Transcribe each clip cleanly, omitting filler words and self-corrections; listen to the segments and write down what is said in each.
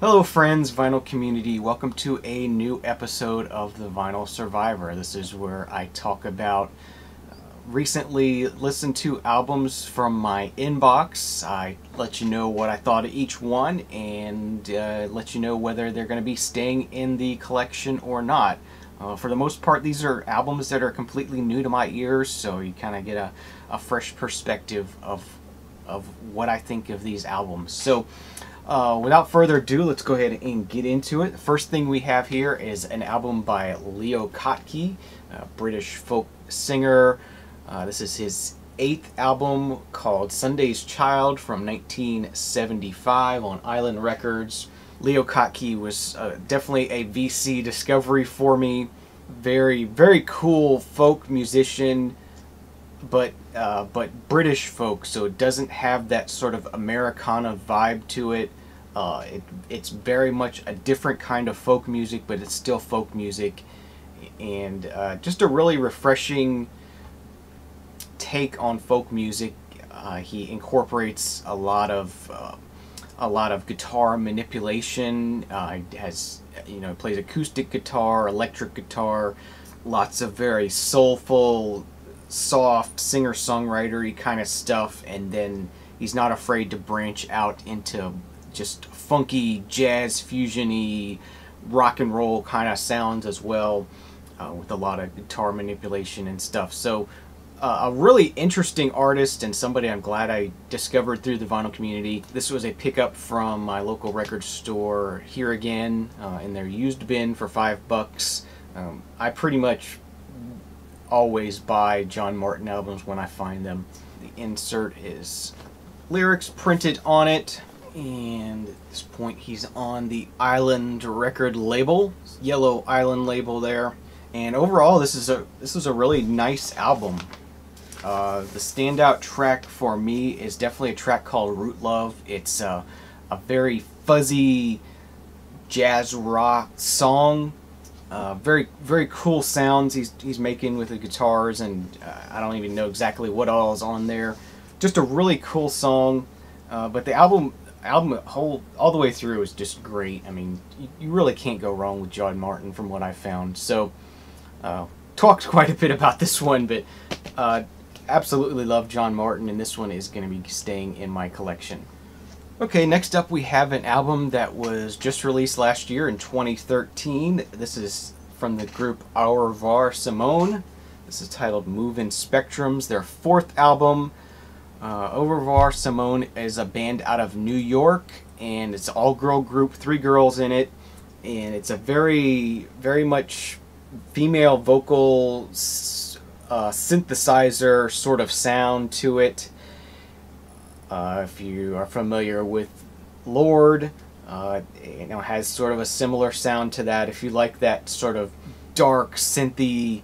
Hello friends, vinyl community. Welcome to a new episode of The Vinyl Survivor. This is where I talk about recently listened to albums from my inbox. I let you know what I thought of each one and let you know whether they're going to be staying in the collection or not. For the most part, these are albums that are completely new to my ears, so you kind of get a fresh perspective of what I think of these albums. So without further ado, let's go ahead and get into it. The first thing we have here is an album by Kottke, a British folk singer. This is his 8th album called Sunday's Child from 1975 on Island Records. Kottke was definitely a VC discovery for me. Very, very cool folk musician, but British folk, so it doesn't have that sort of Americana vibe to it. It's very much a different kind of folk music, but it's still folk music, and just a really refreshing take on folk music. He incorporates a lot of guitar manipulation. Has, plays acoustic guitar, electric guitar, lots of very soulful, soft singer-songwriter-y kind of stuff, and then he's not afraid to branch out into just funky jazz fusion-y rock and roll kind of sounds as well, with a lot of guitar manipulation and stuff. So a really interesting artist and somebody I'm glad I discovered through the vinyl community. This was a pickup from my local record store here again, in their used bin for $5. I pretty much always buy John Martyn albums when I find them. The insert is lyrics printed on it, and at this point he's on the Island record label, yellow Island label there. And overall, this is a really nice album. The standout track for me is definitely a track called Root Love. It's a very fuzzy jazz rock song. Very, very cool sounds he's making with the guitars, and I don't even know exactly what all is on there. Just a really cool song, but the album all the way through is just great. I mean, you really can't go wrong with John Martyn from what I found. So, talked quite a bit about this one, but absolutely love John Martyn, and this one is going to be staying in my collection. Okay, next up we have an album that was just released last year in 2013. This is from the group Revoir Simone. This is titled Move in Spectrums, their 4th album. Revoir Simone is a band out of New York, and it's an all-girl group, 3 girls in it, and it's a very, very much female vocal synthesizer sort of sound to it. If you are familiar with Lord, has sort of a similar sound to that. If you like that sort of dark, synthy,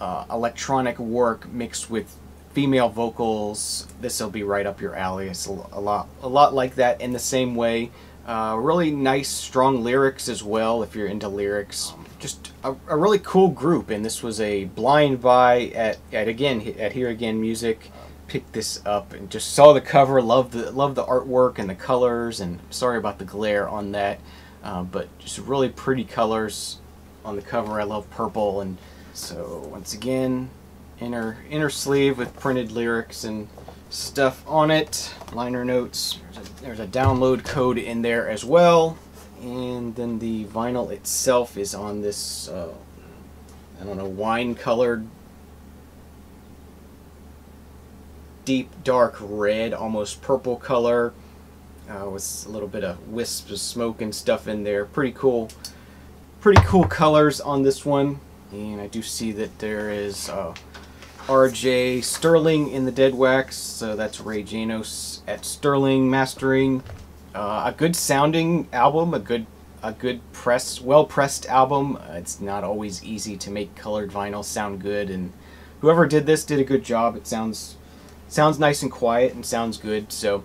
electronic work mixed with female vocals, this will be right up your alley. It's a lot like that in the same way. Really nice, strong lyrics as well, if you're into lyrics. Just a really cool group, and this was a blind buy at Here Again Music. Picked this up and just saw the cover, loved the artwork and the colors, and sorry about the glare on that, but just really pretty colors on the cover. I love purple, and so once again, inner sleeve with printed lyrics and stuff on it, liner notes. There's a download code in there as well, and then the vinyl itself is on this I don't know, wine colored, deep dark red, almost purple color, with a little bit of wisps of smoke and stuff in there. Pretty cool colors on this one. And I do see that there is RJ Sterling in the dead wax, so that's Ray Janos at Sterling Mastering. A good sounding album, a good well pressed album. It's not always easy to make colored vinyl sound good, and whoever did this did a good job. It sounds nice and quiet and sounds good, so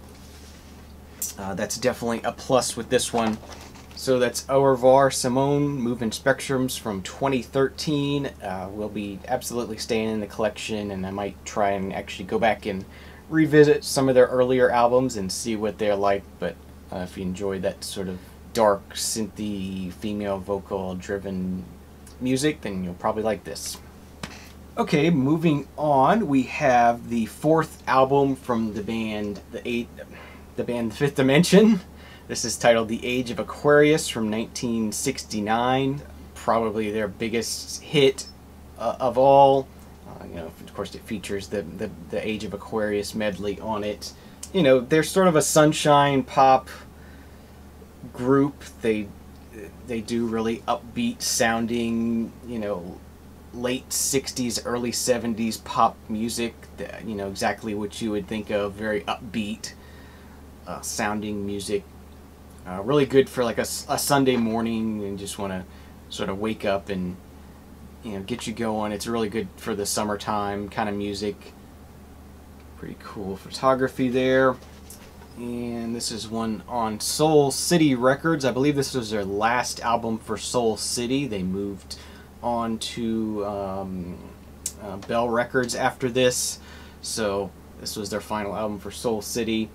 that's definitely a plus with this one. So that's Au Revoir Simone, Move in Spectrums from 2013. Will be absolutely staying in the collection, and I might try and actually go back and revisit some of their earlier albums and see what they're like. But if you enjoy that sort of dark, synthy, female vocal driven music, then you'll probably like this. Okay, moving on, we have the fourth album from the band, the Fifth Dimension. This is titled The Age of Aquarius from 1969. Probably their biggest hit of all. You know, of course, it features the Age of Aquarius medley on it. You know, they're sort of a sunshine pop group. They do really upbeat sounding, you know, late 60s, early 70s pop music. You know, exactly what you would think of, very upbeat sounding music. Really good for like a Sunday morning and just want to sort of wake up and, you know, get you going. It's really good for the summertime kind of music. Pretty cool photography there. And this is one on Soul City Records. I believe this was their last album for Soul City. They moved on to Bell Records after this. So this was their final album for Soul City.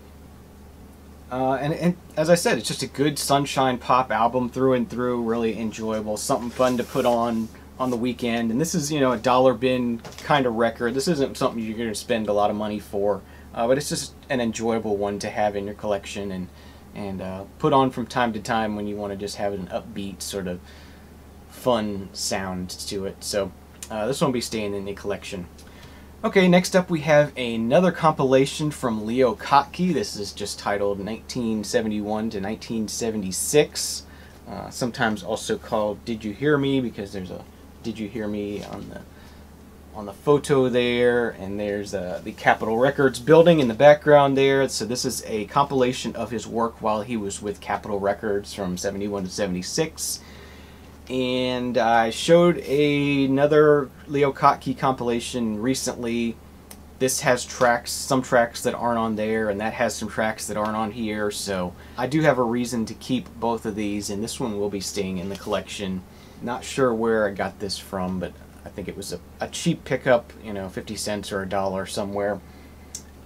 And as I said, it's just a good sunshine pop album through and through, really enjoyable, something fun to put on the weekend. And this is, you know, a dollar bin kind of record. This isn't something you're going to spend a lot of money for, but it's just an enjoyable one to have in your collection and put on from time to time when you want to just have an upbeat sort of fun sound to it. So this one will be staying in the collection. Okay, next up we have another compilation from Leo Kottke. This is just titled 1971 to 1976. Sometimes also called Did You Hear Me, because there's a Did You Hear Me on the photo there, and there's the Capitol Records building in the background there. So this is a compilation of his work while he was with Capitol Records from 71 to 76. And I showed another Leo Kottke compilation recently. This has tracks, some tracks that aren't on there, and that has some tracks that aren't on here. So I do have a reason to keep both of these, and this one will be staying in the collection. Not sure where I got this from, but I think it was a cheap pickup, you know, 50 cents or $1 somewhere.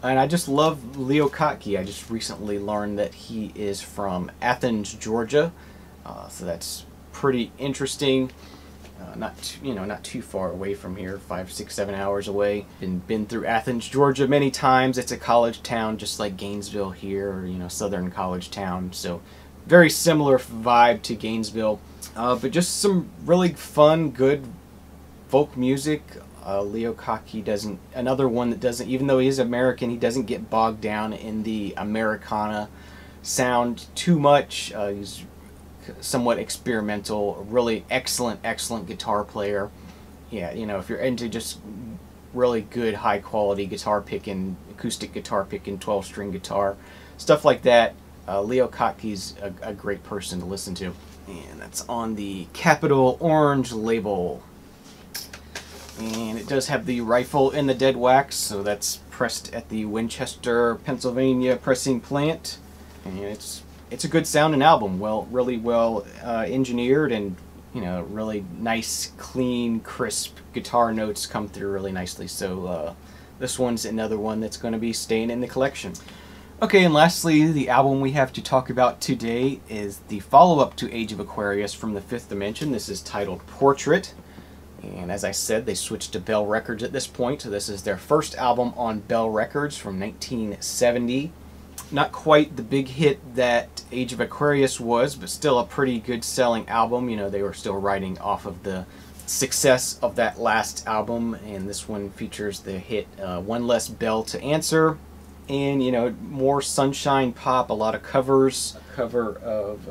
And I just love Leo Kottke. I just recently learned that he is from Athens, Georgia. So that's pretty interesting. Not too far away from here, 5, 6, 7 hours away. Been through Athens, Georgia many times. It's a college town just like Gainesville here, or, you know, southern college town. So very similar vibe to Gainesville. But just some really fun, good folk music. Leo Kottke doesn't, another one that doesn't, even though he is American, he doesn't get bogged down in the Americana sound too much. He's somewhat experimental, really excellent guitar player. Yeah, you know, if you're into just really good high quality guitar picking, acoustic guitar picking, 12-string guitar, stuff like that, Leo Kottke's a great person to listen to. And that's on the Capital Orange label. And it does have the rifle in the dead wax, so that's pressed at the Winchester, Pennsylvania pressing plant. And it's a good sounding album, really well engineered, and, you know, really nice, clean, crisp guitar notes come through really nicely. So this one's another one that's going to be staying in the collection. Okay, and lastly, the album we have to talk about today is the follow-up to Age of Aquarius from the Fifth Dimension. This is titled Portrait. And as I said, they switched to Bell Records at this point, so this is their first album on Bell Records from 1970. Not quite the big hit that Age of Aquarius was, but still a pretty good selling album. You know, they were still riding off of the success of that last album, and this one features the hit One Less Bell to Answer, and, you know, more sunshine pop, a lot of covers. A cover of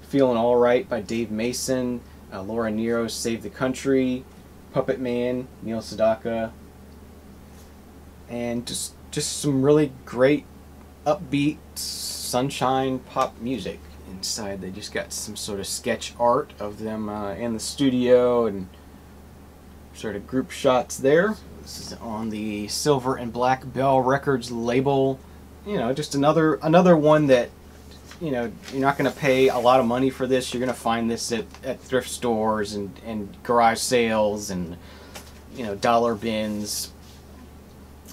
Feeling Alright by Dave Mason, Laura Nero's Save the Country, Puppet Man, Neil Sedaka, and just some really great upbeat sunshine pop music. Inside they just got some sort of sketch art of them in the studio and sort of group shots there. So this is on the Silver and Black Bell Records label. You know, just another one that, you know, you're not going to pay a lot of money for this. You're going to find this at thrift stores and garage sales and, you know, dollar bins.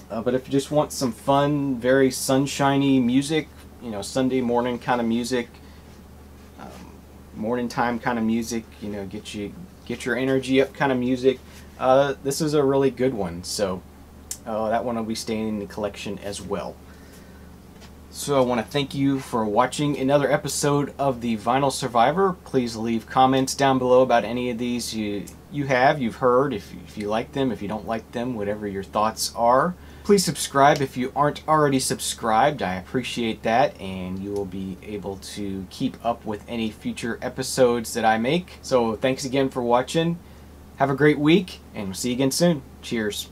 But if you just want some fun, very sunshiny music, you know, Sunday morning kind of music, morning time kind of music, you know, get your energy up kind of music. This is a really good one, so that one will be staying in the collection as well. So I want to thank you for watching another episode of the Vinyl Survivor. Please leave comments down below about any of these you've heard, if you like them, if you don't like them, whatever your thoughts are. Please subscribe if you aren't already subscribed. I appreciate that, and you will be able to keep up with any future episodes that I make. So thanks again for watching. Have a great week, and we'll see you again soon. Cheers.